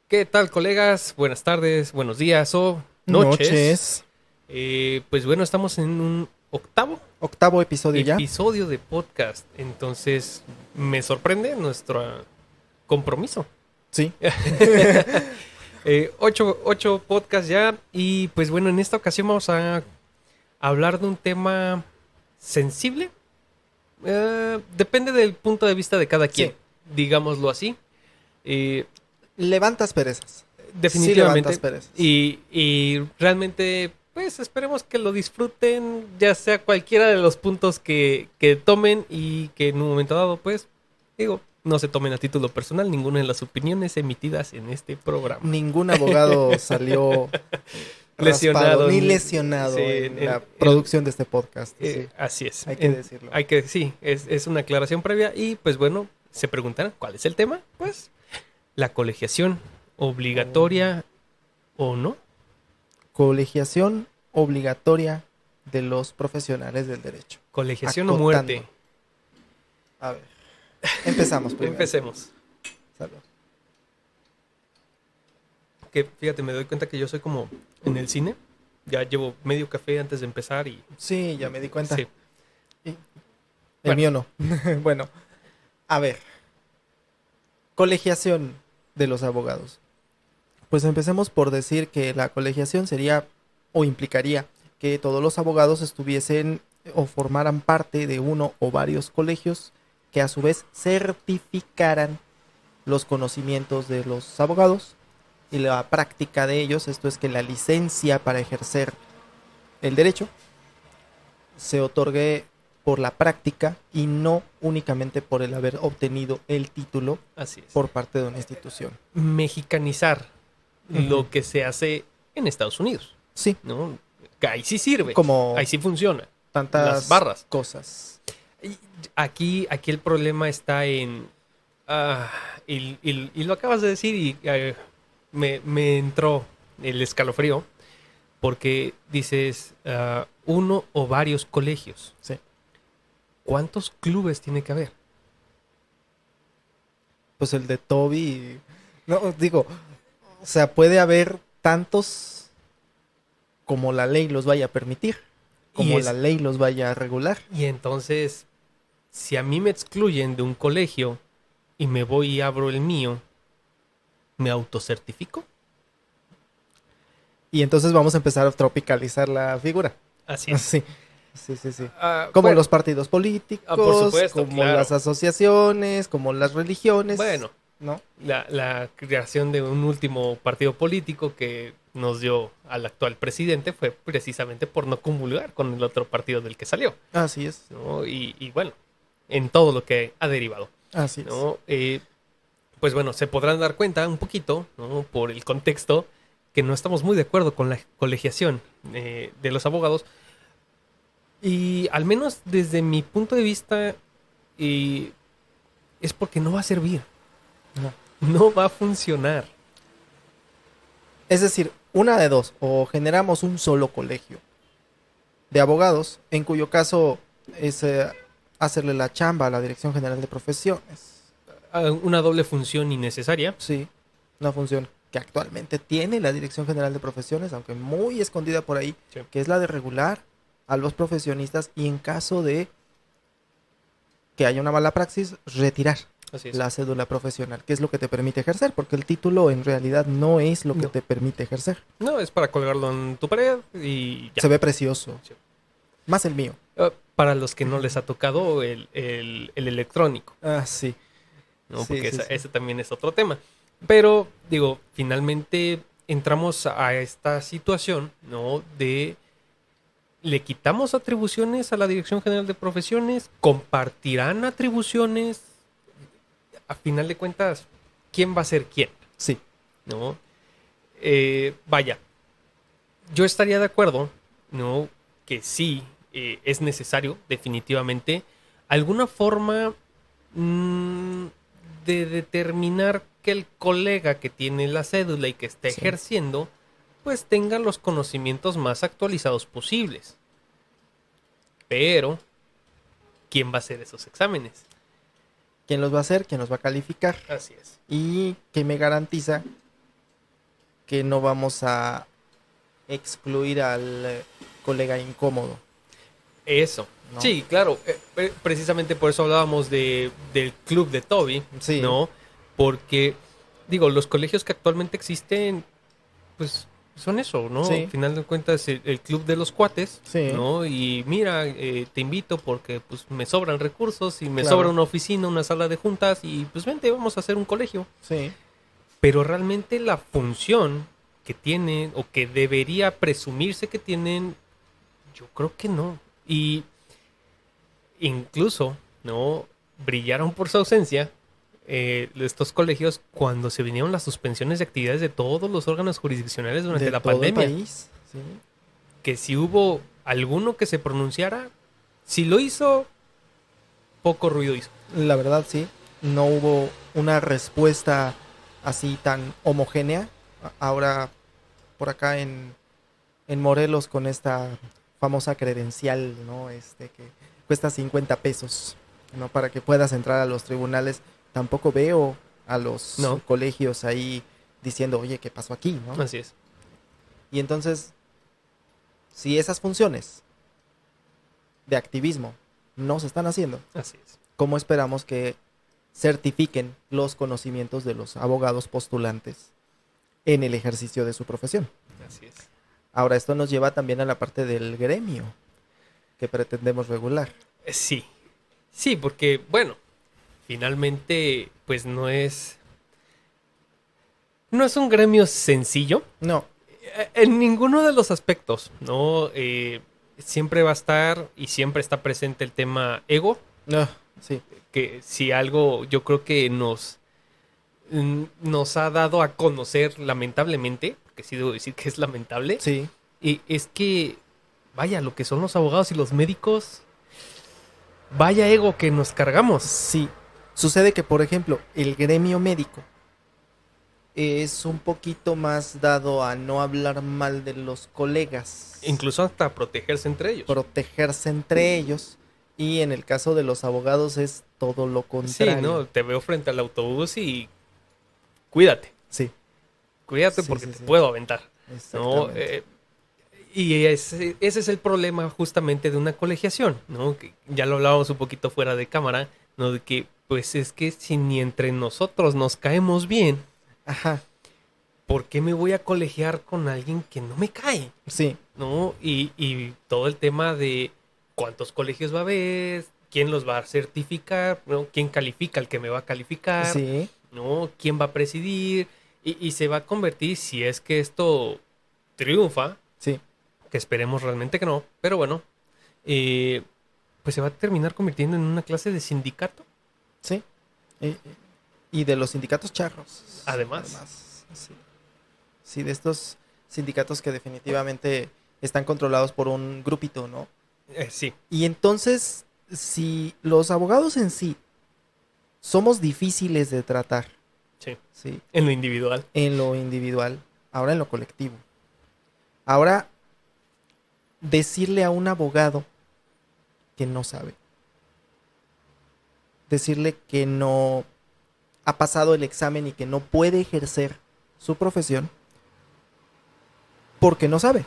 ¿Qué tal, colegas? Buenas tardes, buenos días o noches. Noches. Pues bueno, estamos en un Octavo episodio ya. episodio de podcast. Entonces, me sorprende nuestro compromiso. Sí. Ocho podcasts ya. Y pues bueno, en esta ocasión vamos a hablar de un tema sensible. Depende del punto de vista de cada quien, Sí. digámoslo así. Eh, Levantas perezas. Definitivamente. Sí levantas perezas. Y realmente, pues esperemos que lo disfruten, ya sea cualquiera de los puntos que tomen y que en un momento dado, pues, digo, no se tomen a título personal ninguna de las opiniones emitidas en este programa. Ningún abogado salió Lesionado. raspado ni lesionado Sí, en la producción de este podcast. Sí. Así es. Hay que decirlo. Sí, es una aclaración previa. Y pues bueno, se preguntan, ¿cuál es el tema? Pues, la colegiación obligatoria o no. Colegiación obligatoria de los profesionales del derecho. Colegiación o Acotando. muerte. A ver. Empezamos primero. Empecemos. Salud. Que fíjate, me doy cuenta que yo soy como en el cine. Ya llevo medio café antes de empezar y... Sí, ya me di cuenta. Sí. El Bueno. mío no. Bueno, a ver. Colegiación de los abogados. Pues empecemos por decir que la colegiación sería o implicaría que todos los abogados estuviesen o formaran parte de uno o varios colegios que a su vez certificaran los conocimientos de los abogados y la práctica de ellos. Esto es que la licencia para ejercer el derecho se otorgue por la práctica y no únicamente por el haber obtenido el título Así es. por parte de una institución. Mexicanizar lo que se hace en Estados Unidos, Sí, ¿no? Que ahí sí sirve. Como Ahí sí funciona. tantas Las barras. cosas. Y aquí el problema está en... y lo acabas de decir y me entró el escalofrío porque dices uno o varios colegios. Sí. ¿Cuántos clubes tiene que haber? Pues el de Toby. No, digo, o sea, puede haber tantos como la ley los vaya a permitir, como la ley los vaya a regular. Y entonces, si a mí me excluyen de un colegio y me voy y abro el mío, ¿me autocertifico? Y entonces vamos a empezar a tropicalizar la figura. Así es. Sí, sí, sí, sí. Ah, Como bueno, los partidos políticos, por supuesto, como claro. las asociaciones, como las religiones. Bueno, ¿no? la creación de un último partido político que nos dio al actual presidente fue precisamente por no comulgar con el otro partido del que salió, Así es, ¿no? Y bueno, en todo lo que ha derivado, así es. ¿no? Pues bueno, se podrán dar cuenta un poquito, ¿no? Por el contexto, que no estamos muy de acuerdo con la colegiación de los abogados. Y al menos desde mi punto de vista, es porque no va a servir. No. No va a funcionar. Es decir, una de dos, o generamos un solo colegio de abogados, en cuyo caso es hacerle la chamba a la Dirección General de Profesiones. Una doble función innecesaria. Sí, una función que actualmente tiene la Dirección General de Profesiones, aunque muy escondida por ahí, Sí. que es la de regular a los profesionistas y en caso de que haya una mala praxis, retirar Así es. la cédula profesional, que es lo que te permite ejercer, porque el título en realidad no es lo que No. te permite ejercer. No, es para colgarlo en tu pared y ya. Se ve precioso. Sí. Más el mío. Para los que no les ha tocado el electrónico, Ah, sí. ¿no? Sí, Porque sí, sí. ese también es otro tema. Pero, digo, finalmente entramos a esta situación, ¿no? De le quitamos atribuciones a la Dirección General de Profesiones, compartirán atribuciones. A final de cuentas, ¿quién va a ser quién? Sí. ¿No? Vaya, yo estaría de acuerdo, ¿no? Que sí es necesario, definitivamente, alguna forma de determinar que el colega que tiene la cédula y que está Sí. ejerciendo, pues tenga los conocimientos más actualizados posibles. Pero, ¿quién va a hacer esos exámenes? ¿Quién los va a hacer? ¿Quién los va a calificar? Así es. Y que me garantiza que no vamos a excluir al colega incómodo, Eso. ¿no? Sí, claro. Precisamente por eso hablábamos del club de Toby, Sí, ¿no? Porque, digo, los colegios que actualmente existen, pues son eso, ¿no? Al sí, final de cuentas, el club de los cuates, sí, ¿no? Y mira, te invito porque pues me sobran recursos y me sobra claro, una oficina, una sala de juntas y pues vente, vamos a hacer un colegio. sí, Pero realmente la función que tienen o que debería presumirse que tienen, yo creo que no. Y incluso, ¿no? Brillaron por su ausencia estos colegios cuando se vinieron las suspensiones de actividades de todos los órganos jurisdiccionales durante de la todo el pandemia. país, sí. Que si hubo alguno que se pronunciara, si lo hizo, poco ruido hizo. La verdad, sí, no hubo una respuesta así tan homogénea. Ahora, por acá en Morelos, con esta famosa credencial, ¿no? Que cuesta 50 pesos, ¿no? Para que puedas entrar a los tribunales. Tampoco veo a los No, colegios ahí diciendo, oye, ¿qué pasó aquí, no? así es. Y entonces, si esas funciones de activismo no se están haciendo, Así es. ¿cómo esperamos que certifiquen los conocimientos de los abogados postulantes en el ejercicio de su profesión? Así es. Ahora, esto nos lleva también a la parte del gremio que pretendemos regular. Sí. Sí, porque, bueno, finalmente, pues no es un gremio sencillo. No, En ninguno de los aspectos, ¿no? Siempre va a estar y siempre está presente el tema ego, no, sí, que si algo yo creo que nos ha dado a conocer lamentablemente, porque sí debo decir que es lamentable, sí, y es que, vaya, lo que son los abogados y los médicos, vaya ego que nos cargamos. sí. Sucede que, por ejemplo, el gremio médico es un poquito más dado a no hablar mal de los colegas, Incluso hasta protegerse entre ellos. protegerse entre ellos, y en el caso de los abogados es todo lo Sí, contrario. ¿no? Te veo frente al autobús y cuídate, Sí, cuídate sí, porque sí, te sí, puedo aventar, ¿no? exactamente. Y ese es el problema justamente de una colegiación, ¿no? Que ya lo hablábamos un poquito fuera de cámara, ¿no? De que, pues es que si ni entre nosotros nos caemos bien, Ajá, ¿por qué me voy a colegiar con alguien que no me cae? sí, ¿No? Y todo el tema de cuántos colegios va a haber, quién los va a certificar, ¿no? ¿Quién califica al que me va a calificar? sí, ¿No? ¿Quién va a presidir? Y se va a convertir, si es que esto triunfa, sí, que esperemos realmente que no, pero bueno, eh, pues se va a terminar convirtiendo en una clase de sindicato, sí. Y, y de los sindicatos charros, además. además, sí. Sí, de estos sindicatos que definitivamente están controlados por un grupito, ¿no? Sí, Y entonces, si los abogados en sí somos difíciles de tratar, sí, ¿sí? en lo individual. En lo individual, ahora en lo colectivo. Ahora, decirle a un abogado que no sabe, decirle que no ha pasado el examen y que no puede ejercer su profesión porque no sabe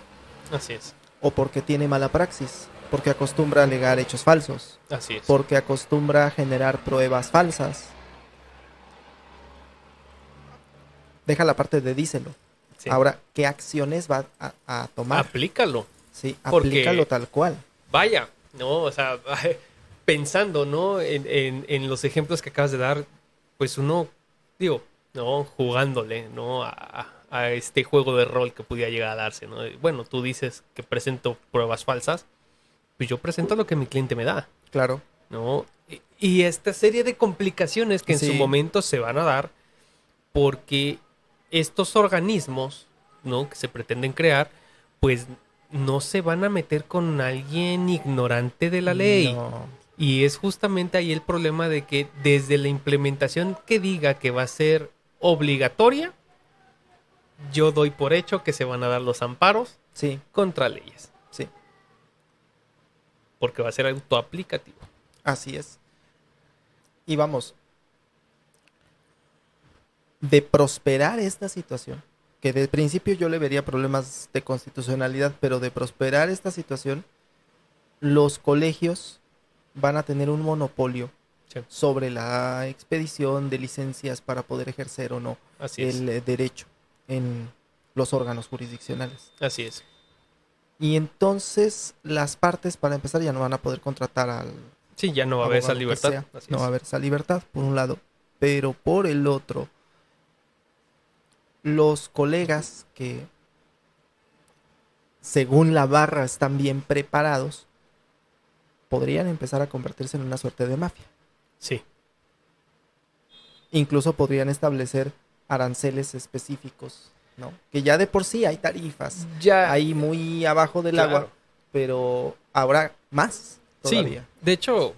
Así es, o porque tiene mala praxis, porque acostumbra a alegar hechos falsos, así es. porque acostumbra a generar pruebas falsas. Deja la parte de díselo. Sí. Ahora, ¿qué acciones va a tomar? Aplícalo, Sí, aplícalo porque tal cual. vaya, ¿no? O sea, pensando, ¿no? En los ejemplos que acabas de dar, pues uno, digo, ¿no? Jugándole, ¿no? A este juego de rol que pudiera llegar a darse, ¿no? Bueno, tú dices que presento pruebas falsas, pues yo presento lo que mi cliente me da, Claro. ¿no? Y esta serie de complicaciones que en su Sí, momento se van a dar porque estos organismos, ¿no? Que se pretenden crear, pues no se van a meter con alguien ignorante de la ley. no. Y es justamente ahí el problema de que desde la implementación que diga que va a ser obligatoria, yo doy por hecho que se van a dar los amparos Sí, contra leyes, sí. porque va a ser autoaplicativo. Así es. Y vamos, de prosperar esta situación, que de principio yo le vería problemas de constitucionalidad, pero de prosperar esta situación, los colegios van a tener un monopolio Sí. sobre la expedición de licencias para poder ejercer o no Así es. el derecho en los órganos jurisdiccionales. Así es. Y entonces las partes, para empezar, ya no van a poder contratar al Sí, ya no va a haber esa abogado que libertad. sea. Así No es. va a haber esa libertad, por un lado. Pero por el otro, los colegas que, según la barra, están bien preparados, podrían empezar a convertirse en una suerte de mafia. Sí. Incluso podrían establecer aranceles específicos, ¿no? Que ya de por sí hay tarifas Ya. ahí muy abajo del Claro. agua, pero habrá más todavía. Sí, de hecho,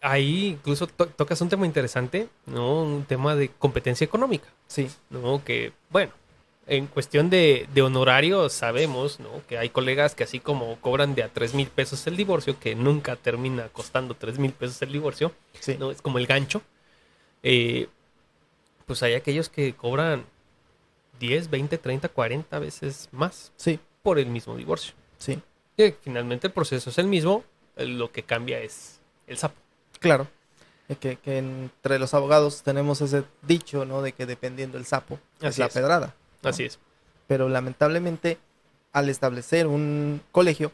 ahí incluso tocas un tema interesante, ¿no? Un tema de competencia económica, Sí, ¿no? Que, bueno, en cuestión de honorarios sabemos, ¿no? Que hay colegas que así como cobran de a 3,000 pesos el divorcio, que nunca termina costando 3,000 pesos el divorcio, sí, ¿no? Es como el gancho. Pues hay aquellos que cobran 10, 20, 30, 40 veces más sí, por el mismo divorcio. sí, Que finalmente el proceso es el mismo, lo que cambia es el sapo. claro. Que entre los abogados tenemos ese dicho, ¿no? De que dependiendo el sapo es Así la es. pedrada. ¿no? Así es. Pero lamentablemente, al establecer un colegio,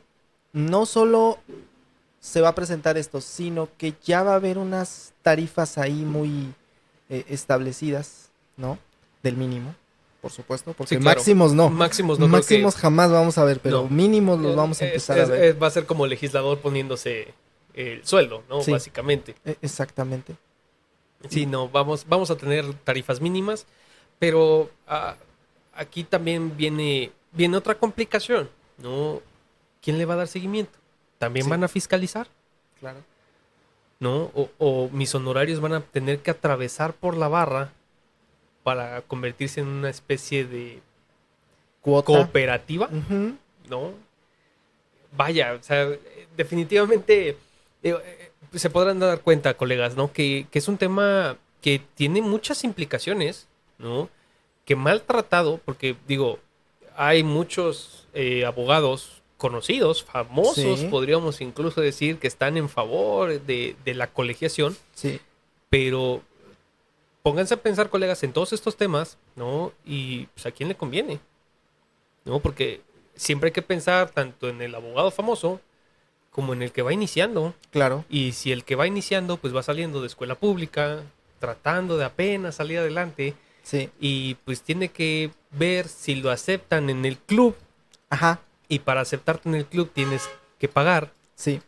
no solo se va a presentar esto, sino que ya va a haber unas tarifas ahí muy establecidas, ¿no? Del mínimo, por supuesto, porque Sí, claro. máximos no. Máximos no creo Máximos que... jamás vamos a ver, pero No. mínimos los vamos a empezar a ver. Va a ser como legislador poniéndose el sueldo, ¿no? Sí. Básicamente. Exactamente. Sí, no, vamos a tener tarifas mínimas, pero aquí también viene otra complicación, ¿no? ¿Quién le va a dar seguimiento? ¿También Sí. van a fiscalizar? Claro. ¿No? O mis honorarios van a tener que atravesar por la barra para convertirse en una especie de Cuota. cooperativa, Ujú. ¿no? Vaya, o sea, definitivamente se podrán dar cuenta, colegas, ¿no? Que es un tema que tiene muchas implicaciones, ¿no? Que maltratado, porque digo, hay muchos abogados conocidos, famosos, Sí. podríamos incluso decir, que están en favor de la colegiación, Sí. pero pónganse a pensar, colegas, en todos estos temas, ¿no? Y pues a quién le conviene, ¿no? Porque siempre hay que pensar tanto en el abogado famoso como en el que va iniciando. Claro. Y si el que va iniciando, pues va saliendo de escuela pública, tratando de apenas salir adelante, Sí. y pues tiene que ver si lo aceptan en el club, Ajá. y para aceptarte en el club tienes que pagar, Sí.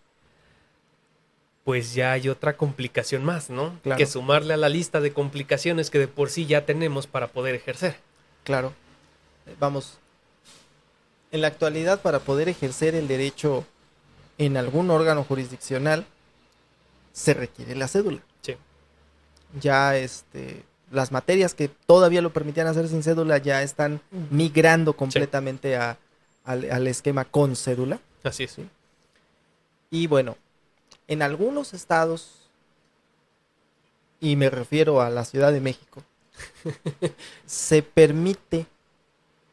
pues ya hay otra complicación más, ¿no? Claro. Que sumarle a la lista de complicaciones que de por sí ya tenemos para poder ejercer. Claro. Vamos. En la actualidad, para poder ejercer el derecho en algún órgano jurisdiccional, se requiere la cédula. Sí. Ya las materias que todavía lo permitían hacer sin cédula ya están migrando completamente al esquema con cédula. Así es. Sí. Y bueno, en algunos estados, y me refiero a la Ciudad de México, se permite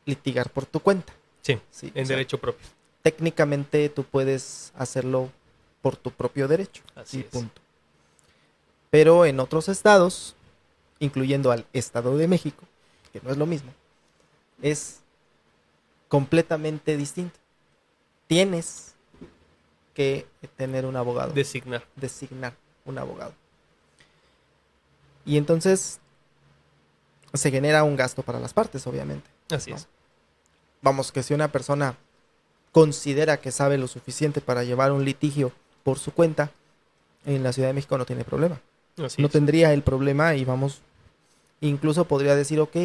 litigar por tu cuenta. Sí, Sí, en o sea, derecho propio. técnicamente tú puedes hacerlo por tu propio derecho. Así y es. punto. Pero en otros estados, incluyendo al Estado de México, que no es lo mismo, es completamente distinto. Tienes que tener un abogado, Designar. designar un abogado. Y entonces se genera un gasto para las partes, obviamente. Así ¿no? es. Vamos, que si una persona considera que sabe lo suficiente para llevar un litigio por su cuenta, en la Ciudad de México no tiene problema. Así No es. tendría el problema y vamos, incluso podría decir, ok,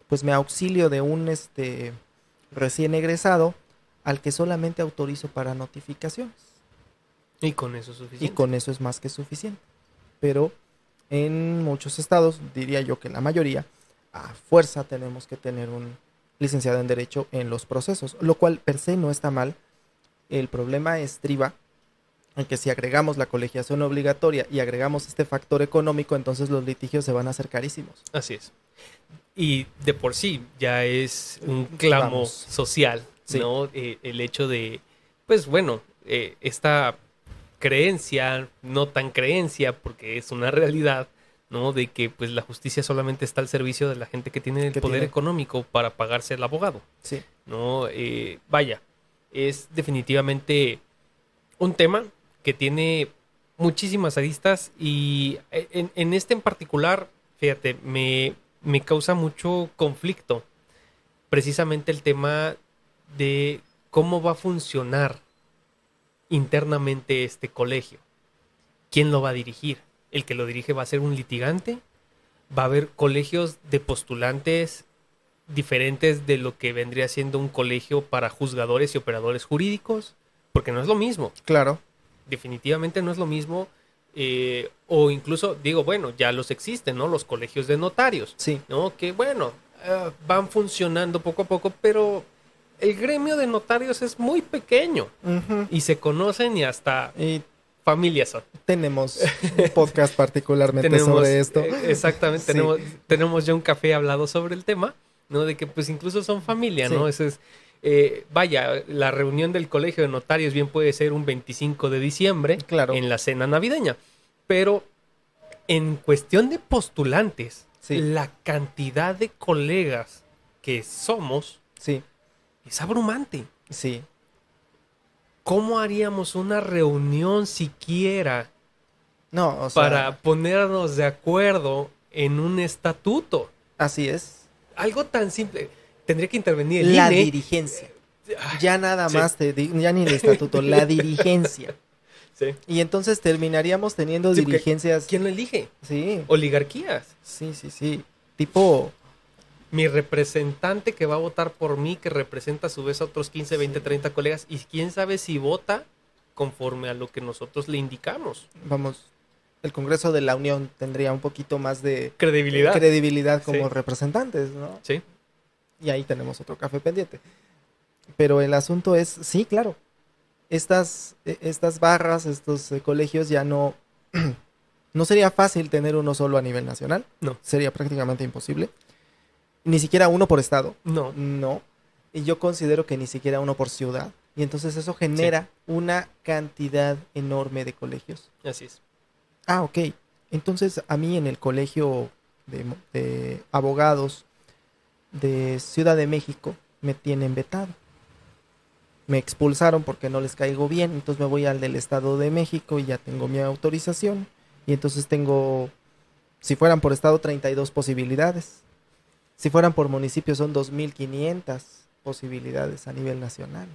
pues me auxilio de un recién egresado al que solamente autorizo para notificaciones. Y con eso es Y suficiente. con eso es más que suficiente. Pero en muchos estados, diría yo que la mayoría, a fuerza tenemos que tener un licenciado en Derecho en los procesos, lo cual per se no está mal. El problema estriba en que si agregamos la colegiación obligatoria y agregamos este factor económico, entonces los litigios se van a hacer carísimos. Así es. Y de por sí ya es un clamo Vamos. social, Sí. ¿no? El hecho de, pues bueno, esta creencia, no tan creencia, porque es una realidad, ¿no? De que pues la justicia solamente está al servicio de la gente que tiene el Que poder tiene. económico para pagarse al abogado, Sí. ¿no? Vaya, es definitivamente un tema que tiene muchísimas aristas y en este en particular, fíjate, me causa mucho conflicto precisamente el tema de cómo va a funcionar internamente este colegio. ¿Quién lo va a dirigir? ¿El que lo dirige va a ser un litigante? ¿Va a haber colegios de postulantes diferentes de lo que vendría siendo un colegio para juzgadores y operadores jurídicos? Porque no es lo mismo. Claro. Definitivamente no es lo mismo. O incluso, digo, bueno, ya los existen, ¿no? Los colegios de notarios, Sí. ¿no? Que bueno, van funcionando poco a poco, pero el gremio de notarios es muy pequeño Ujú. y se conocen y hasta Y familias son. tenemos un podcast particularmente sobre esto. Exactamente, Sí. tenemos ya un café hablado sobre el tema, ¿no? De que pues incluso son familia, Sí. ¿no? Eso es, vaya, la reunión del colegio de notarios bien puede ser un 25 de diciembre Claro. en la cena navideña, pero en cuestión de postulantes, Sí. la cantidad de colegas que somos Sí. es abrumante. Sí. ¿Cómo haríamos una reunión siquiera No, o sea, para ponernos de acuerdo en un estatuto? así es. Algo tan simple. Tendría que intervenir el La INE. dirigencia. Ay, Ya nada sí. más ya ni el estatuto, la dirigencia. Sí. Y entonces terminaríamos teniendo Sí, porque dirigencias. ¿quién lo elige? Sí, Oligarquías. sí, sí, sí. Tipo, Mi representante que va a votar por mí, que representa a su vez a otros 15, 20, 30 colegas. Y quién sabe si vota conforme a lo que nosotros le indicamos. vamos, el Congreso de la Unión tendría un poquito más de Credibilidad. como Sí. representantes, ¿no? Sí. Y ahí tenemos otro café pendiente. Pero el asunto es, sí, claro, estas barras, estos colegios ya no, no sería fácil tener uno solo a nivel nacional. No. Sería prácticamente imposible. Ni siquiera uno por estado. No. No. Y yo considero que ni siquiera uno por ciudad. Y entonces eso genera una cantidad enorme de colegios. Así es. Ah, ok. Entonces a mí en el colegio de abogados de Ciudad de México me tienen vetado. Me expulsaron porque no les caigo bien. Entonces me voy al del Estado de México y ya tengo mi autorización. Y entonces tengo, si fueran por estado, 32 posibilidades. Si fueran por municipio son 2.500 posibilidades a nivel nacional.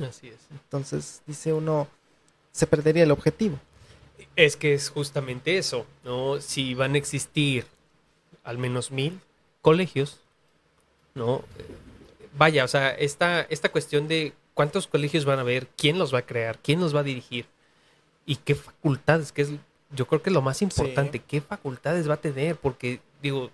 Así es. Entonces, dice uno, se perdería el objetivo. Es que es justamente eso, ¿no? Si van a existir al menos 1000 colegios, ¿no? Vaya, o sea, esta cuestión de cuántos colegios van a haber, quién los va a crear, quién los va a dirigir y qué facultades, que es, yo creo que es lo más importante, Sí. qué facultades va a tener, porque digo,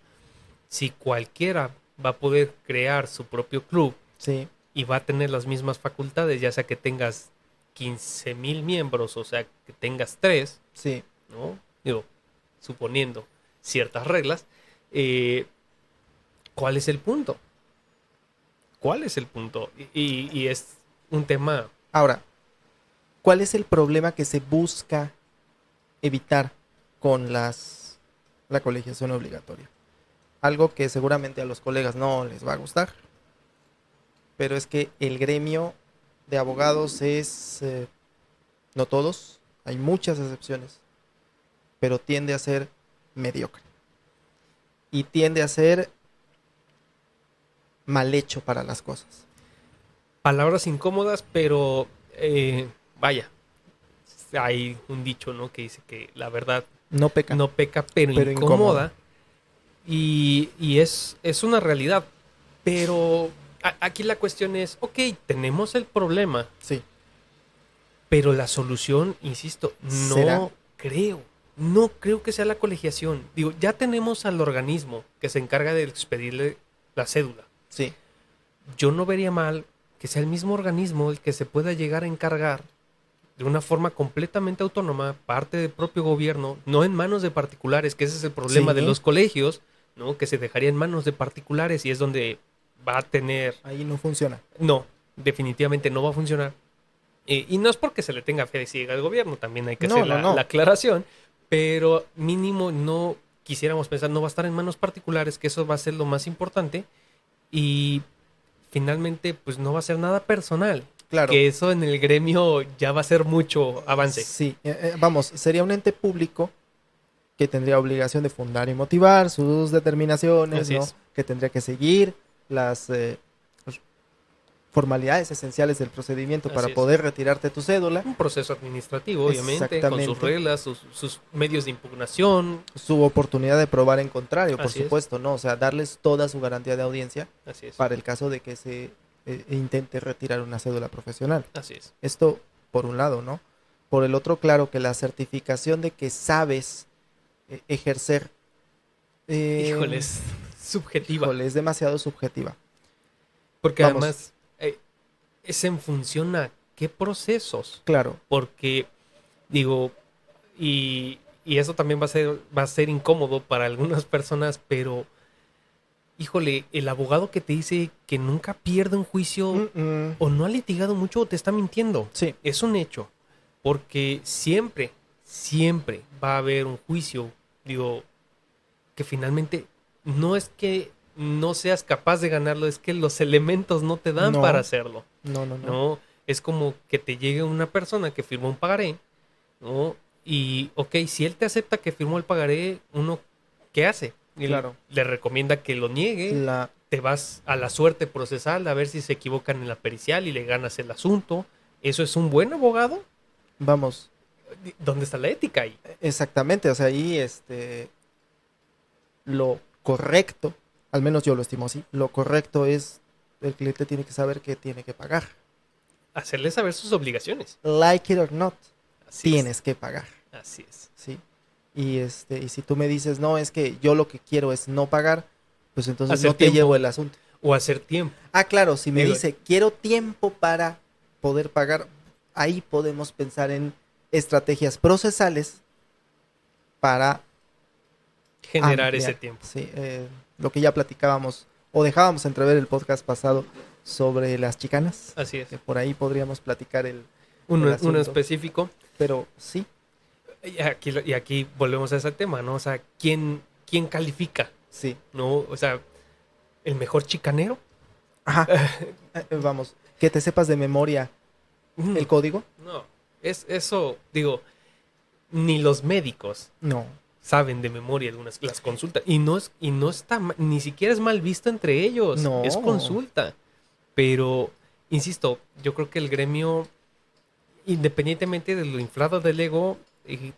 si cualquiera va a poder crear su propio club Sí, y va a tener las mismas facultades, ya sea que tengas 15,000 miembros, o sea, que tengas 3, sí. ¿no? Digo, suponiendo ciertas reglas, ¿cuál es el punto? ¿Cuál es el punto? Y es un tema, Ahora, ¿cuál es el problema que se busca evitar con la colegiación obligatoria? Algo que seguramente a los colegas no les va a gustar, pero es que el gremio de abogados es, no todos, hay muchas excepciones, pero tiende a ser mediocre y tiende a ser mal hecho para las cosas. palabras incómodas, pero vaya, hay un dicho, ¿no? Que dice que la verdad No peca. no peca, pero Pero incomoda. Y es una realidad. Pero aquí la cuestión es, ok, tenemos el problema, Sí. pero la solución, insisto, no ¿Será? creo. No creo que sea la colegiación. Digo, ya tenemos al organismo que se encarga de expedirle la cédula. Sí. Yo no vería mal que sea el mismo organismo el que se pueda llegar a encargar de una forma completamente autónoma, parte del propio gobierno, no en manos de particulares, que ese es el problema Sí. de los colegios, ¿no? Que se dejaría en manos de particulares y es donde va a tener... Ahí no funciona. No, definitivamente no va a funcionar. Y no es porque se le tenga fe ciega al gobierno, también hay que hacer la aclaración, pero mínimo no quisiéramos pensar, no va a estar en manos particulares, que eso va a ser lo más importante, y finalmente pues no va a ser nada personal. Claro. Que eso en el gremio ya va a ser mucho avance. Sí, vamos, sería un ente público que tendría obligación de fundar y motivar sus determinaciones, Así ¿no? es. Que tendría que seguir las formalidades esenciales del procedimiento Así para es. poder retirarte tu cédula. Un proceso administrativo, obviamente, con Exactamente. sus reglas, sus medios de impugnación. Su oportunidad de probar en contrario, por Así es. supuesto, ¿no? O sea, darles toda su garantía de audiencia Así es. para el caso de que se intente retirar una cédula profesional. Así es. Esto por un lado, ¿no? Por el otro, claro que la certificación de que sabes ejercer... Híjole, es subjetiva. Híjole, es demasiado subjetiva. Porque Vamos. además es en función a qué procesos. Claro, Porque, digo, y eso también va a ser incómodo para algunas personas, pero, híjole, el abogado que te dice que nunca pierde un juicio o no ha litigado mucho o te está mintiendo. sí, Es un hecho. Porque siempre, siempre va a haber un juicio, digo, que finalmente no es que no seas capaz de ganarlo, es que los elementos no te dan No. para hacerlo. no. ¿No? Es como que te llegue una persona que firmó un pagaré, ¿no? Y, ok, si él te acepta que firmó el pagaré, uno, ¿qué hace? Claro. Le recomienda que lo niegue, te vas a la suerte procesal a ver si se equivocan en la pericial y le ganas el asunto. ¿Eso es un buen abogado? Vamos, ¿Dónde está la ética ahí? exactamente, o sea, ahí lo correcto, al menos yo lo estimo así, lo correcto es el cliente tiene que saber que tiene que pagar. Hacerle saber sus obligaciones. Like it or not, Así tienes que pagar, es. Así es. ¿sí? Y si tú me dices, no, es que yo lo que quiero es no pagar, pues entonces Hacer no te tiempo. llevo el asunto. O hacer tiempo. Ah, claro, si me Digo- dice, quiero tiempo para poder pagar, ahí podemos pensar en estrategias procesales para Generar ampliar, ese tiempo. sí, lo que ya platicábamos o dejábamos entrever el podcast pasado sobre las chicanas, Así es. que por ahí podríamos platicar el Uno asunto. específico. Pero sí, Y aquí volvemos a ese tema, ¿no? O sea, ¿quién califica? sí. ¿No? O sea, ¿el mejor chicanero? Ajá. Vamos, que te sepas de memoria el código. No, es eso, digo, ni los médicos No, saben de memoria las consultas. Y no está, ni siquiera es mal visto entre ellos. No. Es consulta. Pero, insisto, yo creo que el gremio, independientemente de lo inflado del ego,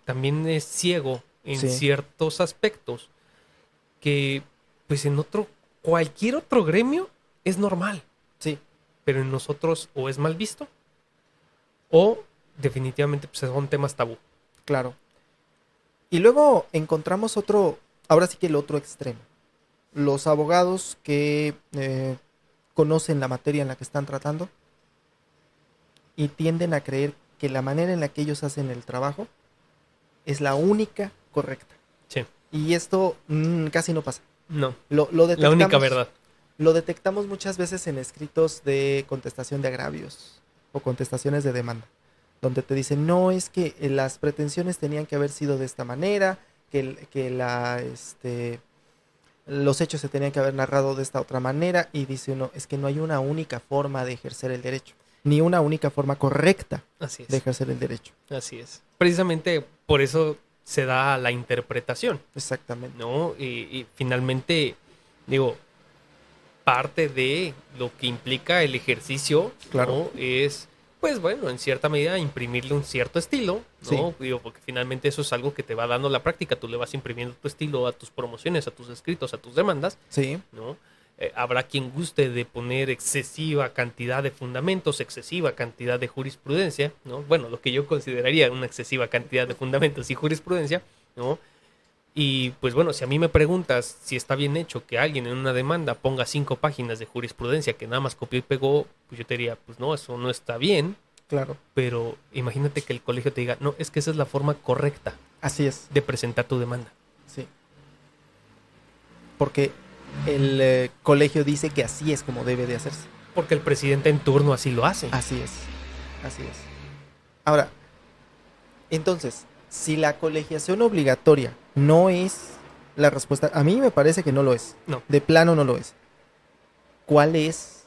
también es ciego en Sí. ciertos aspectos que, pues en cualquier otro gremio es normal, sí, pero en nosotros o es mal visto o definitivamente pues, son temas tabú. claro. Y luego encontramos ahora sí que el otro extremo. Los abogados que conocen la materia en la que están tratando y tienden a creer que la manera en la que ellos hacen el trabajo es la única correcta. Sí, Y esto casi no pasa. no, Lo la detectamos, única verdad. Lo detectamos muchas veces en escritos de contestación de agravios o contestaciones de demanda, donde te dicen, no, es que las pretensiones tenían que haber sido de esta manera, los hechos se tenían que haber narrado de esta otra manera, y dice uno, es que no hay una única forma de ejercer el derecho, ni una única forma correcta Así es. de ejercer el derecho. Así es. Precisamente por eso se da la interpretación, Exactamente. ¿no? Y finalmente, digo, parte de lo que implica el ejercicio, Claro. ¿no? Es, pues bueno, en cierta medida imprimirle un cierto estilo, ¿no? Sí. Digo, porque finalmente eso es algo que te va dando la práctica, tú le vas imprimiendo tu estilo a tus promociones, a tus escritos, a tus demandas, Sí, ¿no? Habrá quien guste de poner excesiva cantidad de fundamentos, excesiva cantidad de jurisprudencia, ¿no? Bueno, lo que yo consideraría una excesiva cantidad de fundamentos y jurisprudencia, ¿no? Y pues bueno, si a mí me preguntas si está bien hecho que alguien en una demanda ponga 5 páginas de jurisprudencia que nada más copió y pegó, pues yo te diría, pues no, eso no está bien, claro. pero imagínate que el colegio te diga, no, es que esa es la forma correcta Así es. de presentar tu demanda. Sí. porque el colegio dice que así es como debe de hacerse. Porque el presidente en turno así lo hace. Así es, así es. Ahora, entonces, si la colegiación obligatoria no es la respuesta, a mí me parece que no lo es. No. De plano no lo es. ¿Cuál es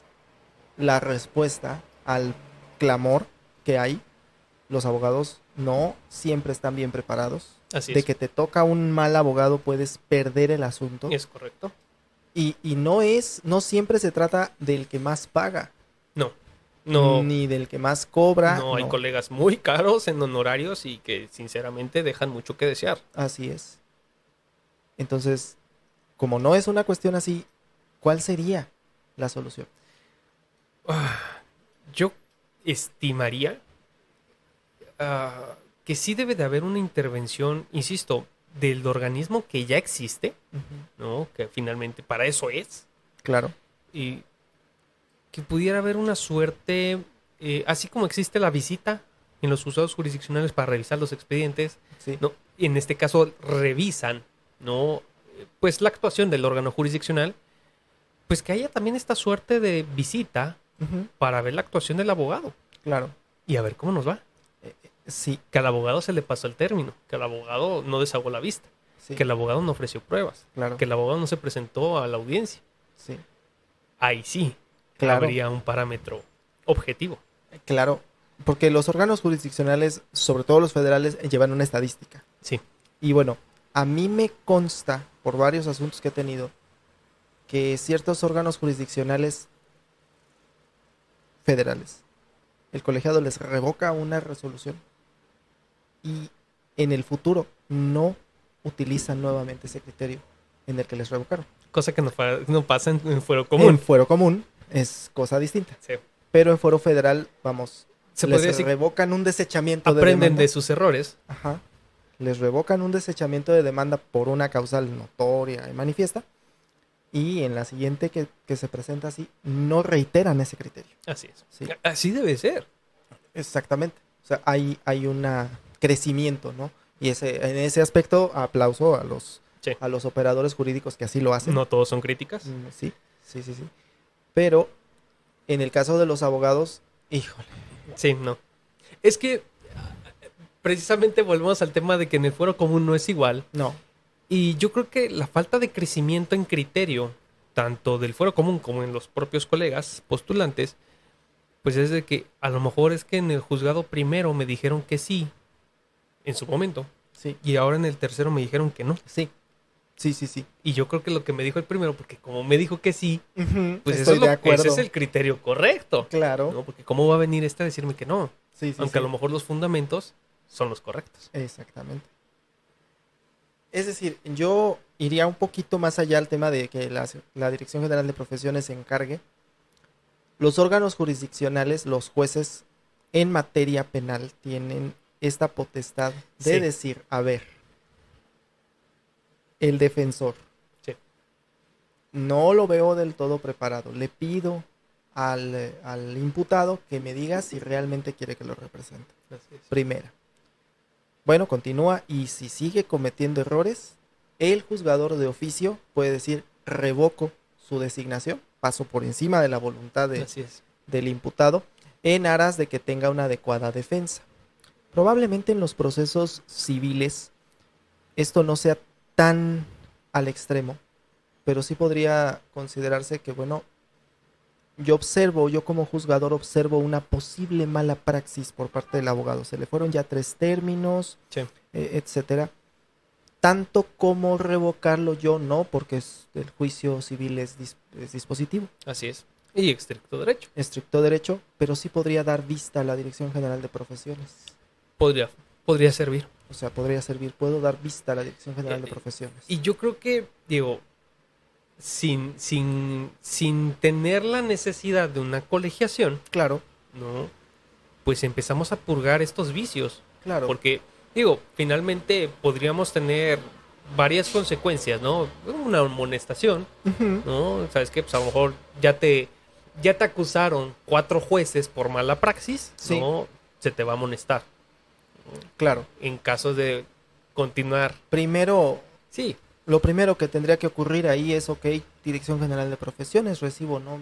la respuesta al clamor que hay? Los abogados no siempre están bien preparados. Así De es. que te toca un mal abogado puedes perder el asunto. Es correcto. Y no siempre se trata del que más paga, No. No. ni del que más cobra. No, hay no. colegas muy caros en honorarios y que sinceramente dejan mucho que desear. Así es. Entonces, como no es una cuestión así, ¿cuál sería la solución? Yo estimaría que sí debe de haber una intervención, insisto, del organismo que ya existe, ¿no? Que finalmente para eso es. Claro. Y que pudiera haber una suerte, así como existe la visita en los juzgados jurisdiccionales para revisar los expedientes, Sí. ¿no? Y en este caso revisan, ¿no? Pues la actuación del órgano jurisdiccional, pues que haya también esta suerte de visita Ujú. para ver la actuación del abogado Claro. y a ver cómo nos va. Sí, Que al abogado se le pasó el término, que el abogado no desahogó la vista, sí. que el abogado no ofreció pruebas, Claro. que el abogado no se presentó a la audiencia. Sí. Ahí sí Claro. habría un parámetro objetivo. Claro. Porque los órganos jurisdiccionales, sobre todo los federales, llevan una estadística. Sí, Y bueno, a mí me consta, por varios asuntos que he tenido, que ciertos órganos jurisdiccionales federales, el colegiado les revoca una resolución y en el futuro no utilizan nuevamente ese criterio en el que les revocaron. cosa que no pasa en fuero común. En fuero común es cosa distinta, Sí. pero en fuero federal, vamos, Se les podría decir, revocan un desechamiento de aprenden demanda. de sus errores. Ajá. Les revocan un desechamiento de demanda por una causal notoria y manifiesta. Y en la siguiente que se presenta así, no reiteran ese criterio. Así es. Sí. Así debe ser. Exactamente. O sea, hay un crecimiento, ¿no? Y en ese aspecto, aplauso Sí. a los operadores jurídicos que así lo hacen. No todos son críticas. Sí, sí, sí, sí. Pero en el caso de los abogados, híjole. Sí, no. Es que precisamente volvemos al tema de que en el fuero común no es igual. No, Y yo creo que la falta de crecimiento en criterio, tanto del fuero común como en los propios colegas postulantes, pues es de que a lo mejor es que en el juzgado primero me dijeron que sí, en su momento, sí, y ahora en el tercero me dijeron que no. sí. Sí, sí, sí. Y yo creo que lo que me dijo el primero, porque como me dijo que sí, pues Estoy de acuerdo. ese es el criterio correcto. Claro. ¿No? Porque cómo va a venir este a decirme que no, Sí, sí, aunque sí. a lo mejor los fundamentos son los correctos. Exactamente. Es decir, yo iría un poquito más allá al tema de que la Dirección General de Profesiones se encargue. Los órganos jurisdiccionales, los jueces en materia penal tienen esta potestad de Sí. decir, a ver, el defensor Sí. no lo veo del todo preparado. Le pido al imputado que me diga si realmente quiere que lo represente. Así es. Primera. Bueno, continúa y si sigue cometiendo errores, el juzgador de oficio puede decir revoco su designación, paso por encima de la voluntad Así es. del imputado en aras de que tenga una adecuada defensa. Probablemente en los procesos civiles esto no sea tan al extremo, pero sí podría considerarse que, bueno, yo como juzgador observo una posible mala praxis por parte del abogado. Se le fueron ya 3 términos, Sí. etcétera. Tanto como revocarlo yo no, porque el juicio civil es dispositivo, Así es. Y estricto derecho. estricto derecho, pero sí podría dar vista a la Dirección General de Profesiones. Podría servir. O sea, podría servir, puedo dar vista a la Dirección General de Profesiones. Y yo creo que, digo, sin tener la necesidad de una colegiación, Claro, ¿no? Pues empezamos a purgar estos vicios. claro. Porque, digo, finalmente podríamos tener varias consecuencias, ¿no? Una amonestación, Ujú, ¿no? ¿Sabes qué? Pues a lo mejor ya te acusaron 4 jueces por mala praxis, Sí. ¿no? Se te va a amonestar. claro. En caso de continuar. Primero, Sí, lo primero que tendría que ocurrir ahí es, ok, Dirección General de Profesiones, recibo, ¿no?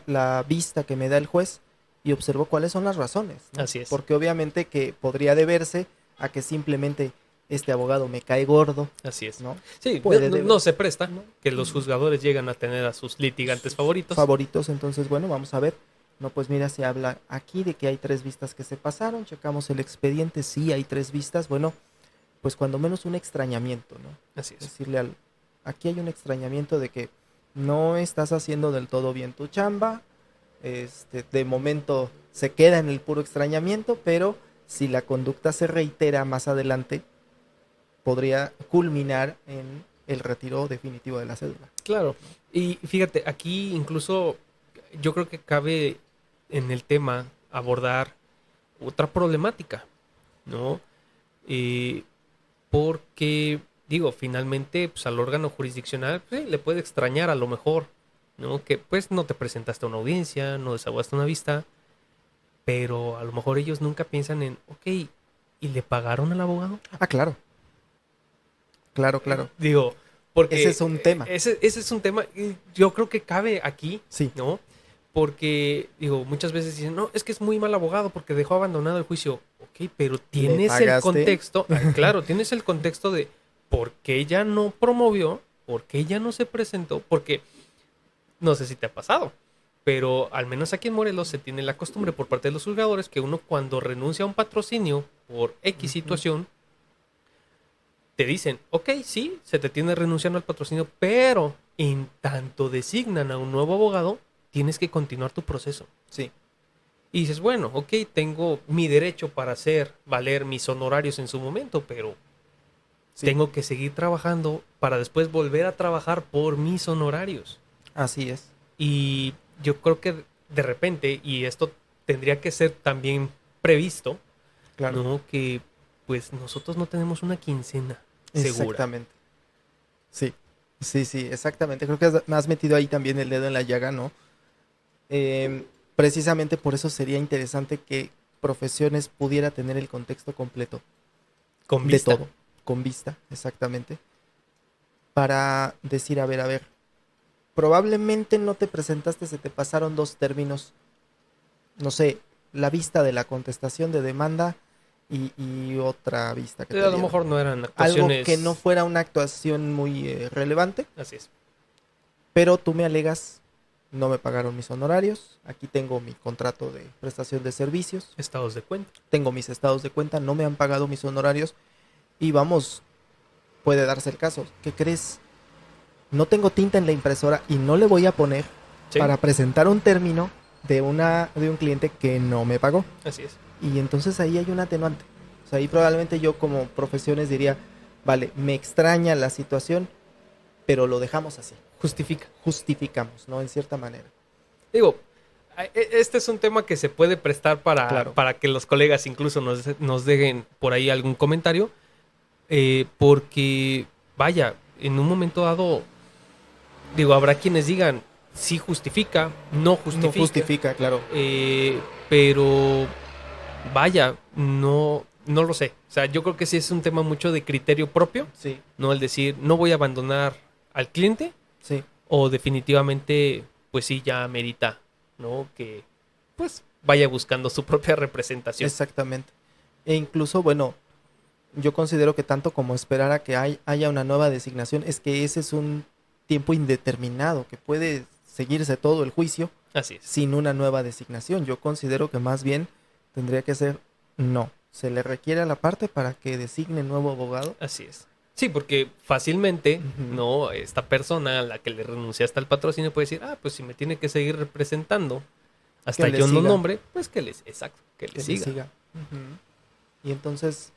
La vista que me da el juez y observo cuáles son las razones, ¿no? Así es. Porque obviamente que podría deberse a que simplemente este abogado me cae gordo, Así es. ¿no? Sí, Puede no se presta ¿no? que los juzgadores llegan a tener a sus litigantes favoritos. Favoritos, entonces, bueno, vamos a ver. No, pues mira, se habla aquí de que hay 3 vistas que se pasaron, checamos el expediente, sí hay 3 vistas, bueno, pues cuando menos un extrañamiento, ¿no? Así es. Decirle aquí hay un extrañamiento de que no estás haciendo del todo bien tu chamba, de momento se queda en el puro extrañamiento, pero si la conducta se reitera más adelante, podría culminar en el retiro definitivo de la cédula. Claro. Y fíjate, aquí incluso yo creo que cabe en el tema abordar otra problemática, ¿no? Porque, digo, finalmente, pues al órgano jurisdiccional pues, le puede extrañar a lo mejor, ¿no? Que pues no te presentaste a una audiencia, no desahogaste una vista, pero a lo mejor ellos nunca piensan en, ok, ¿y le pagaron al abogado? Ah, claro. Claro. Digo, porque ese es un tema. Ese es un tema, y yo creo que cabe aquí, sí, ¿no? Porque, digo, muchas veces dicen, no, es que es muy mal abogado porque dejó abandonado el juicio. Ok, pero tienes el contexto, claro, tienes el contexto de por qué ella no promovió, por qué ella no se presentó, porque no sé si te ha pasado, pero al menos aquí en Morelos se tiene la costumbre por parte de los juzgadores que uno cuando renuncia a un patrocinio por X situación, te dicen, ok, sí, se te tiene renunciando al patrocinio, pero en tanto designan a un nuevo abogado, tienes que continuar tu proceso. Sí. Y dices, bueno, ok, tengo mi derecho para hacer valer mis honorarios en su momento, pero tengo que seguir trabajando para después volver a trabajar por mis honorarios. Así es. Y yo creo que de repente, y esto tendría que ser también previsto, claro, ¿no? Que pues nosotros no tenemos una quincena segura. Exactamente. Sí, exactamente. Creo que me has metido ahí también el dedo en la llaga, ¿no? Precisamente por eso sería interesante que Profesiones pudiera tener el contexto completo. Con vista. De todo. Con vista, exactamente. Para decir, a ver, probablemente no te presentaste, se te pasaron 2 términos. No sé, la vista de la contestación de demanda y otra vista que a lo mejor no eran actuaciones. Algo que no fuera una actuación muy relevante. Así es. Pero tú me alegas, no me pagaron mis honorarios, aquí tengo mi contrato de prestación de servicios. Estados de cuenta. Tengo mis estados de cuenta, no me han pagado mis honorarios y vamos, puede darse el caso. ¿Qué crees? No tengo tinta en la impresora y no le voy a poner para presentar un término de un cliente que no me pagó. Así es. Y entonces ahí hay un atenuante. O sea, ahí probablemente yo como Profesiones diría, vale, me extraña la situación, pero lo dejamos así. Justificamos, ¿no? En cierta manera. Digo, este es un tema que se puede prestar para que los colegas incluso nos dejen por ahí algún comentario. Porque, vaya, en un momento dado, digo, habrá quienes digan, sí justifica, no justifica. No justifica, claro. Pero, vaya, no lo sé. O sea, yo creo que sí es un tema mucho de criterio propio. Sí. No el decir, no voy a abandonar al cliente. Sí. O definitivamente, pues sí, ya merita, ¿no? Que, pues, vaya buscando su propia representación. Exactamente. E incluso, bueno, yo considero que tanto como esperar a que haya una nueva designación, es que ese es un tiempo indeterminado, que puede seguirse todo el juicio. Así es. Sin una nueva designación. Yo considero que más bien tendría que ser no. Se le requiere a la parte para que designe nuevo abogado. Así es. Sí, porque fácilmente, ¿no? Esta persona a la que le renunciaste al patrocinio puede decir, pues si me tiene que seguir representando hasta yo no nombre, pues que le siga. Y entonces,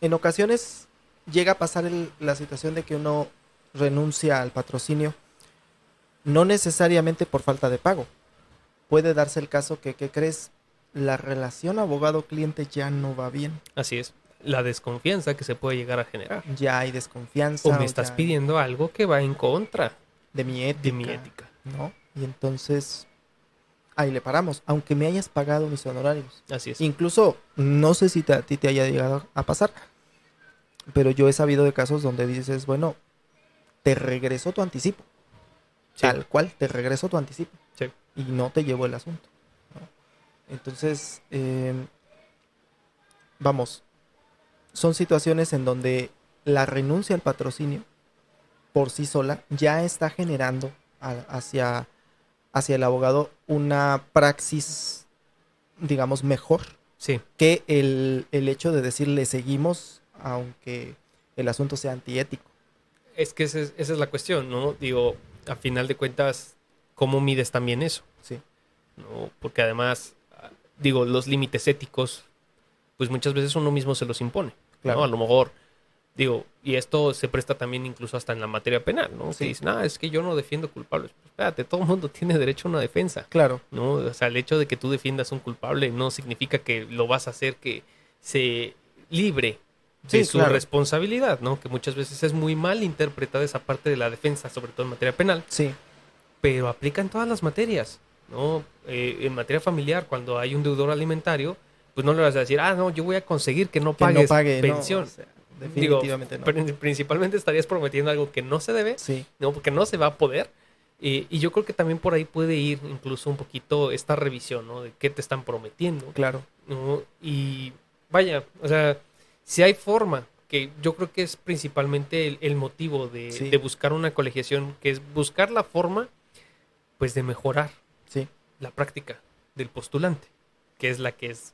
en ocasiones llega a pasar la situación de que uno renuncia al patrocinio, no necesariamente por falta de pago. Puede darse el caso que, ¿qué crees? La relación abogado-cliente ya no va bien. Así es. La desconfianza que se puede llegar a generar. Ya hay desconfianza. O me estás pidiendo algo que va en contra de mi ética. ¿No? Y entonces, ahí le paramos. Aunque me hayas pagado mis honorarios. Así es. Incluso, no sé si a ti te haya llegado a pasar, pero yo he sabido de casos donde dices, bueno, te regresó tu anticipo. Sí. Tal cual, te regresó tu anticipo. Sí. Y no te llevó el asunto, ¿no? Entonces, vamos, son situaciones en donde la renuncia al patrocinio por sí sola ya está generando hacia el abogado una praxis, digamos, mejor Sí. que el hecho de decirle seguimos, aunque el asunto sea antiético. Es que esa es la cuestión, ¿no? Digo, a final de cuentas, ¿cómo mides también eso? Sí, ¿No? Porque además, digo, los límites éticos, pues muchas veces uno mismo se los impone, ¿no? claro. A lo mejor, digo, y esto se presta también incluso hasta en la materia penal, ¿no? Que Sí, dicen, es que yo no defiendo culpables. Pues, espérate, todo el mundo tiene derecho a una defensa, claro. ¿no? O sea, el hecho de que tú defiendas a un culpable no significa que lo vas a hacer que se libre de Sí, su claro. responsabilidad, ¿no? Que muchas veces es muy mal interpretada esa parte de la defensa, sobre todo en materia penal, Sí, pero aplica en todas las materias, ¿no? En materia familiar, cuando hay un deudor alimentario, pues no le vas a decir, no, yo voy a conseguir que no que no pagues pague, no, o pensión. sea, Digo, definitivamente no. principalmente estarías prometiendo algo que no se debe, Sí, ¿no? Porque no se va a poder. Y yo creo que también por ahí puede ir incluso un poquito esta revisión, ¿no? De qué te están prometiendo, claro. ¿no? Y vaya, o sea, si hay forma, que yo creo que es principalmente el motivo Sí, de buscar una colegiación, que es buscar la forma, pues, de mejorar sí. la práctica del postulante, que es la que es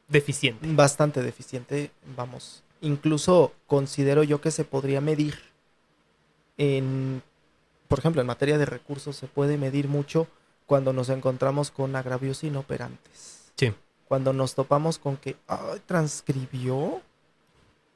deficiente. Bastante deficiente, vamos. Incluso considero yo que se podría medir en, por ejemplo, en materia de recursos se puede medir mucho cuando nos encontramos con agravios inoperantes. Sí. Cuando nos topamos con que, transcribió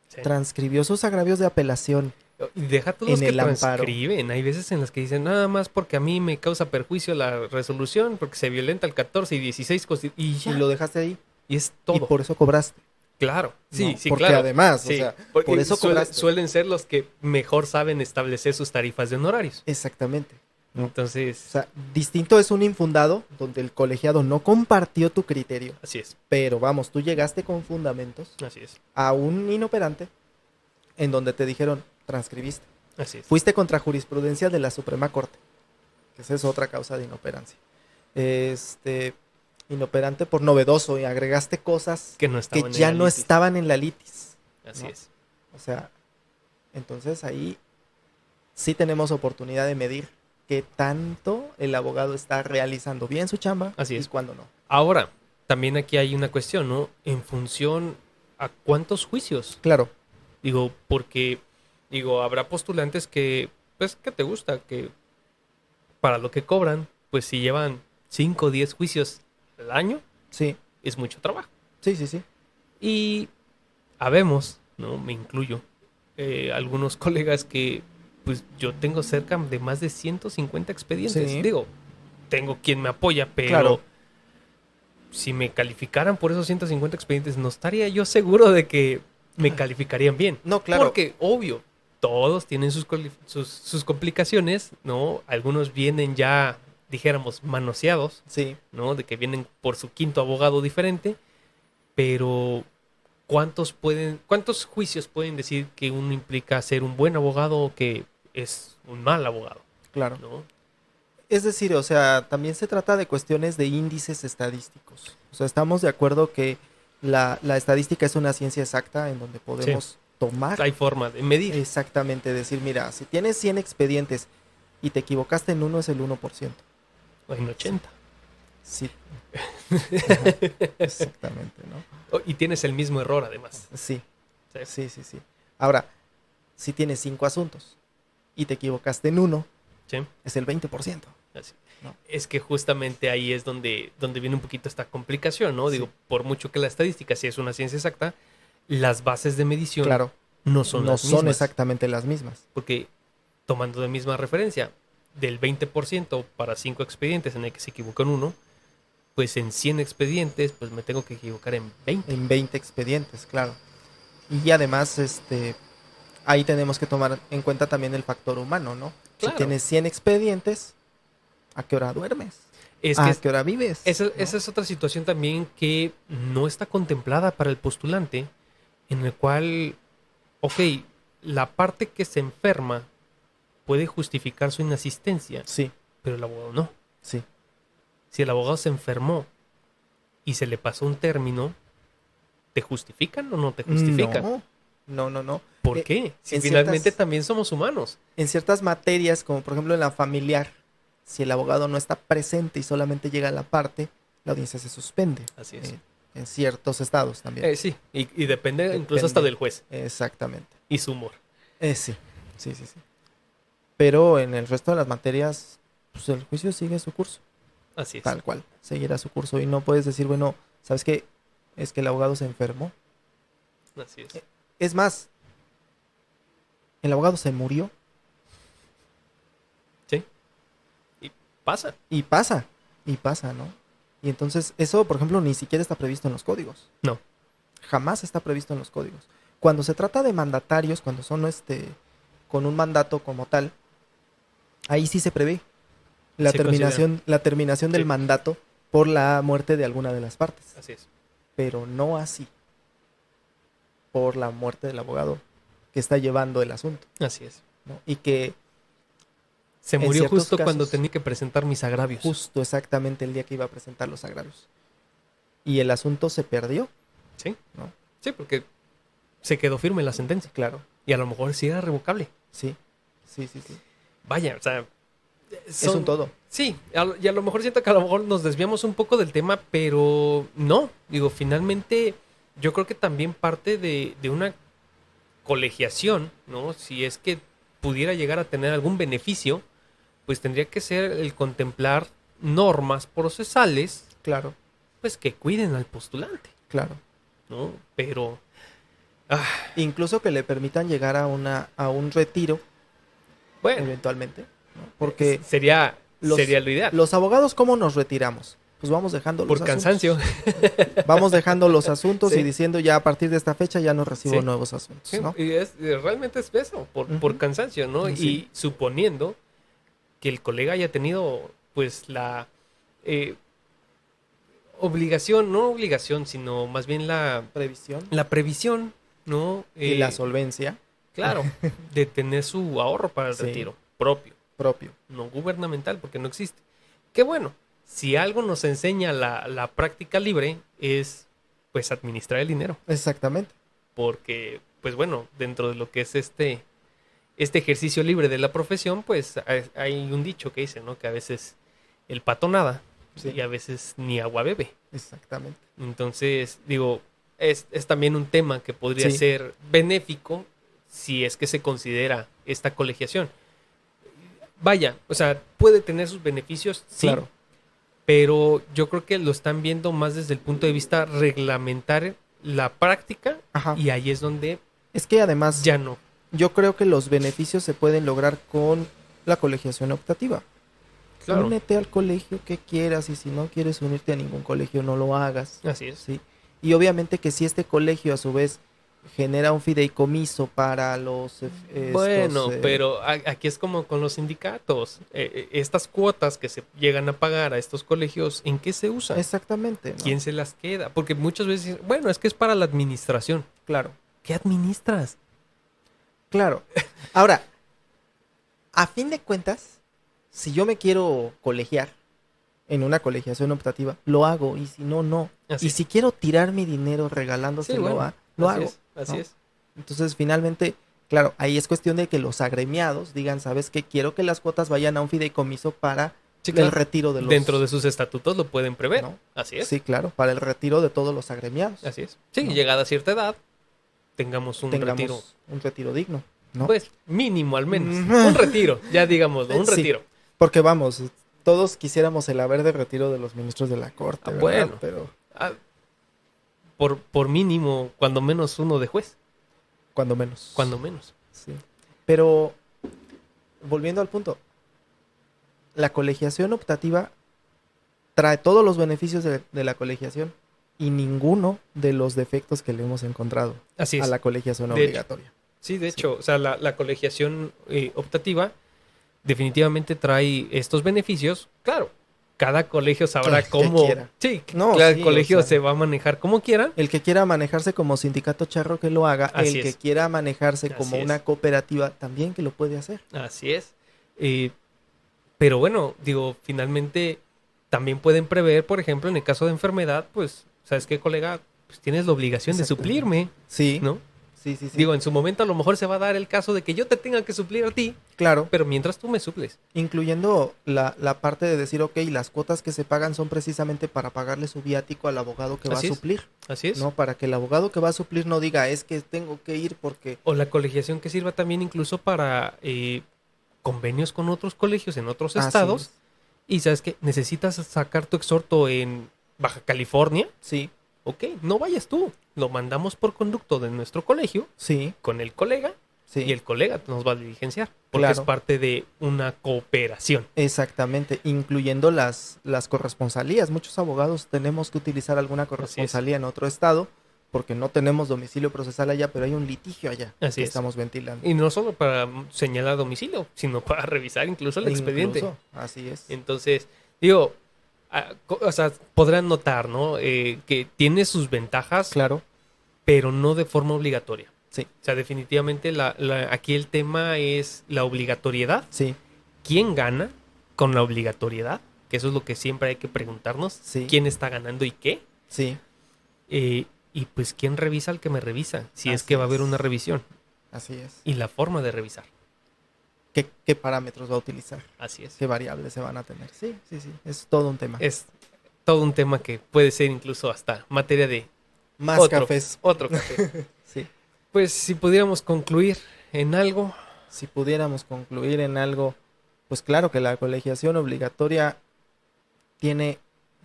Sí. sus agravios de apelación Y deja tú los en que el amparo. transcriben. Hay veces en las que dicen, nada más porque a mí me causa perjuicio la resolución, porque se violenta el 14 y 16 y ya. Y lo dejaste ahí. Y es Y todo. por eso cobraste. Claro. Sí, ¿No? sí, Porque claro. además, Sí. o sea, Porque por eso cobraste. suelen ser los que mejor saben establecer sus tarifas de honorarios. Exactamente. ¿No? O Entonces, sea, distinto es un infundado donde el colegiado no compartió tu criterio, así es. pero vamos, tú llegaste con fundamentos Así es. a un inoperante en donde te dijeron, transcribiste. Así es. Fuiste contra jurisprudencia de la Suprema Corte, que esa es otra causa de inoperancia. Inoperante por novedoso y agregaste cosas Que no que estaban en ya la no litis. estaban en la litis. Así ¿no? es. O sea, entonces ahí sí tenemos oportunidad de medir qué tanto el abogado está realizando bien su chamba Así y es. cuándo no. Ahora, también aquí hay una cuestión, ¿no? En función a cuántos juicios. Claro, Digo, porque, habrá postulantes que, pues, que te gusta, que para lo que cobran, pues si llevan 5 o 10 juicios al año, sí, es mucho trabajo. sí. Y habemos, ¿no? Me incluyo, algunos colegas que, pues, yo tengo cerca de más de 150 expedientes. Sí. Digo, tengo quien me apoya, pero Claro. si me calificaran por esos 150 expedientes, no estaría yo seguro de que me calificarían bien. No, claro. Porque, obvio, todos tienen sus complicaciones, ¿no? Algunos vienen ya, dijéramos, manoseados, Sí, ¿no? De que vienen por su quinto abogado diferente, pero ¿cuántos juicios pueden decir que uno implica ser un buen abogado o que es un mal abogado, claro. ¿no? Es decir, o sea, también se trata de cuestiones de índices estadísticos. O sea, estamos de acuerdo que la estadística es una ciencia exacta en donde podemos tomar Hay forma de medir. exactamente, decir, mira, si tienes 100 expedientes y te equivocaste en uno es el 1%. O en 80. Sí. Ajá, exactamente, ¿no? Y tienes el mismo error, además. Sí, Sí. sí. Ahora, si tienes 5 asuntos y te equivocaste en uno, Sí. es el 20%. Así. No. Es que justamente ahí es donde viene un poquito esta complicación, ¿no? Sí. Digo, por mucho que la estadística sí es una ciencia exacta, las bases de medición Claro, no son no las son mismas. exactamente las mismas. Porque, tomando de misma referencia, del 20% para 5 expedientes en el que se equivoca en uno, pues en 100 expedientes, pues me tengo que equivocar en 20. En 20 expedientes, claro. Y además, ahí tenemos que tomar en cuenta también el factor humano, ¿no? Claro. Si tienes 100 expedientes, ¿a qué hora duermes? Es ¿A que qué hora vives? esa ¿no? es otra situación también que no está contemplada para el postulante, en el cual, ok, la parte que se enferma puede justificar su inasistencia, Sí, pero el abogado no. sí. Si el abogado se enfermó y se le pasó un término, ¿te justifican o no te justifican? No. ¿Por Eh, qué? Si en finalmente ciertas- también somos humanos. En ciertas materias, como por ejemplo en la familiar, si el abogado no está presente y solamente llega a la parte, la audiencia se suspende. Así es. En ciertos estados también. Sí, y depende incluso hasta Depende. del juez Exactamente. y su humor. Sí. Pero en el resto de las materias, pues el juicio sigue su curso, Así es. tal cual. Seguirá su curso y no puedes decir, bueno, ¿sabes qué? Es que el abogado se enfermó. Así es. Es más, el abogado se murió Sí. Y pasa. y pasa, ¿no? Y entonces eso, por ejemplo, ni siquiera está previsto en los códigos. No. Jamás está previsto en los códigos. Cuando se trata de mandatarios, cuando son con un mandato como tal, ahí sí se prevé Se la terminación del Sí. mandato por la muerte de alguna de las partes, Así es. pero no así por la muerte del abogado que está llevando el asunto, Así es. ¿no? Y que Se En murió ciertos justo cuando casos- tenía que presentar mis agravios. justo exactamente el día que iba a presentar los agravios. Y el asunto se perdió, Sí. ¿no? Sí, porque se quedó firme la sentencia. Claro, Y a lo mejor sí era revocable. sí. Vaya, o sea. Es un todo. Sí, y a lo mejor siento que a lo mejor nos desviamos un poco del tema, pero no. Digo, finalmente, yo creo que también parte de una colegiación, ¿no? Si es que pudiera llegar a tener algún beneficio, pues tendría que ser el contemplar normas procesales, Claro, pues que cuiden al postulante, claro. ¿no? Pero, Incluso que le permitan llegar a un retiro bueno, eventualmente, ¿no? Porque sería los- lo ideal. los abogados, ¿cómo nos retiramos? Pues vamos dejando los Por asuntos. cansancio. Vamos dejando los asuntos Sí. y diciendo ya a partir de esta fecha ya no recibo Sí. nuevos asuntos, Sí, ¿no? y realmente es eso, por Ujú. cansancio, ¿no? Sí. Y suponiendo que el colega haya tenido, pues, la obligación, no obligación, sino más bien Previsión la previsión, ¿no? y la solvencia Claro, de tener su ahorro para el Sí. retiro propio, propio. no gubernamental, porque no existe. Qué bueno, si algo nos enseña la práctica libre es, pues, administrar el dinero. Exactamente. Porque, pues bueno, dentro de lo que es este ejercicio libre de la profesión, pues hay un dicho que dice, ¿no? Que a veces el pato nada Sí. y a veces ni agua bebe. Exactamente. Entonces, digo, es también un tema que podría Sí. ser benéfico si es que se considera esta colegiación. Vaya, o sea, puede tener sus beneficios, sí, Claro. pero yo creo que lo están viendo más desde el punto de vista reglamentario, la práctica, Ajá. y ahí es donde Es que además ya no. yo creo que los beneficios se pueden lograr con la colegiación optativa. Claro. Únete al colegio que quieras y si no quieres unirte a ningún colegio no lo hagas. Así es. ¿Sí? Y obviamente que si este colegio a su vez genera un fideicomiso para los... Bueno, pero aquí es como con los sindicatos. Estas cuotas que se llegan a pagar a estos colegios, ¿en qué se usan? Exactamente. ¿no? ¿Quién se las queda? Porque muchas veces dicen, bueno, es que es para la administración. Claro, ¿Qué administras? claro. Ahora, a fin de cuentas, si yo me quiero colegiar en una colegiación optativa, lo hago y si no, no. Así Y es. si quiero tirar mi dinero regalándoselo, Sí, bueno, lo así hago. es, así ¿no? es. Entonces, finalmente, claro, ahí es cuestión de que los agremiados digan, ¿sabes qué? Quiero que las cuotas vayan a un fideicomiso para Sí, el claro. retiro de los... Dentro de sus estatutos lo pueden prever. ¿no? Así es. Sí, claro, para el retiro de todos los agremiados. Así es. Sí, ¿no? llegada a cierta edad, tengamos un Tengamos retiro. un retiro digno, ¿no? Pues mínimo al menos. Ujú. Un retiro, ya digámoslo, un Sí. retiro. Porque vamos, todos quisiéramos el haber de retiro de los ministros de la corte, Ah, ¿verdad? bueno. Pero Ah, por mínimo, cuando menos uno de juez. cuando menos. Cuando menos. Sí. Pero, volviendo al punto, la colegiación optativa trae todos los beneficios de la colegiación y ninguno de los defectos que le hemos encontrado Así es. a la colegiación De hecho. obligatoria. Sí, de hecho, o sea, la colegiación optativa definitivamente trae estos beneficios. Claro, cada colegio sabrá El que cómo. quiera. Sí, No, cada sí, colegio o sea, se va a manejar como quiera. el que quiera manejarse como sindicato charro que lo haga, Así el que es. quiera manejarse Así como es. una cooperativa también que lo puede hacer. Así es. Eh, pero bueno, digo, finalmente también pueden prever, por ejemplo, en el caso de enfermedad, pues, ¿sabes qué, colega? Pues tienes la obligación de Exactamente. suplirme, Sí, ¿no? sí, sí, sí. Digo, en su momento a lo mejor se va a dar el caso de que yo te tenga que suplir a ti, Claro, pero mientras tú me suples. incluyendo la parte de decir, ok, las cuotas que se pagan son precisamente para pagarle su viático al abogado que va a Así es. suplir, Así es. ¿no? Para que el abogado que va a suplir no diga, es que tengo que ir porque... O la colegiación que sirva también incluso para convenios con otros colegios en otros Así estados. es. Y sabes que necesitas sacar tu exhorto en Baja California. Sí, Ok, no vayas tú. Lo mandamos por conducto de nuestro colegio sí, con el colega sí. y el colega nos va a diligenciar. Porque Claro. es parte de una cooperación. Exactamente, incluyendo las corresponsalías. Muchos abogados tenemos que utilizar alguna corresponsalía en otro estado porque no tenemos domicilio procesal allá, pero hay un litigio allá Así que es. estamos ventilando. Y no solo para señalar domicilio, sino para revisar incluso el expediente. Incluso, así es. Entonces, digo, o sea, podrán notar, ¿no? Que tiene sus ventajas, Claro, pero no de forma obligatoria. sí, O sea, definitivamente aquí el tema es la obligatoriedad. sí, ¿Quién gana con la obligatoriedad? Que eso es lo que siempre hay que preguntarnos. Sí. ¿Quién está ganando y qué? sí, Y pues, ¿quién revisa al que me revisa? Si es Así que va a haber es. una revisión. así es. Y la forma de revisar. ¿Qué parámetros va a utilizar? Así es. ¿Qué variables se van a tener? Sí, sí, sí, es todo un tema. Es todo un tema que puede ser incluso hasta materia de Más otro, cafés. otro café. Sí. Pues si pudiéramos concluir en algo, Si pudiéramos concluir en algo, pues claro que la colegiación obligatoria tiene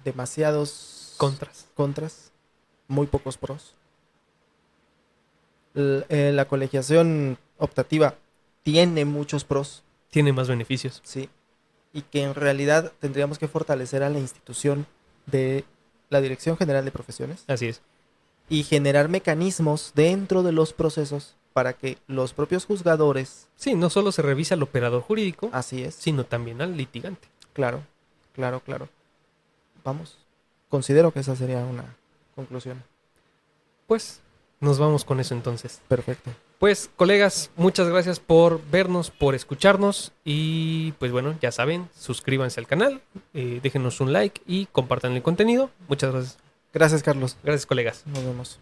demasiados contras. muy pocos pros. La colegiación optativa tiene muchos pros, Tiene más beneficios. sí, y que en realidad tendríamos que fortalecer a la institución de la Dirección General de Profesiones Así es. y generar mecanismos dentro de los procesos para que los propios juzgadores, Sí, no solo se revisa al operador jurídico, así es, sino también al litigante. claro, claro, claro. Vamos, considero que esa sería una conclusión. Pues nos vamos con eso entonces. Perfecto. Pues colegas, muchas gracias por vernos, por escucharnos y pues bueno, ya saben, suscríbanse al canal, déjenos un like y compartan el contenido. Muchas gracias. Gracias, Carlos. Gracias, colegas. Nos vemos.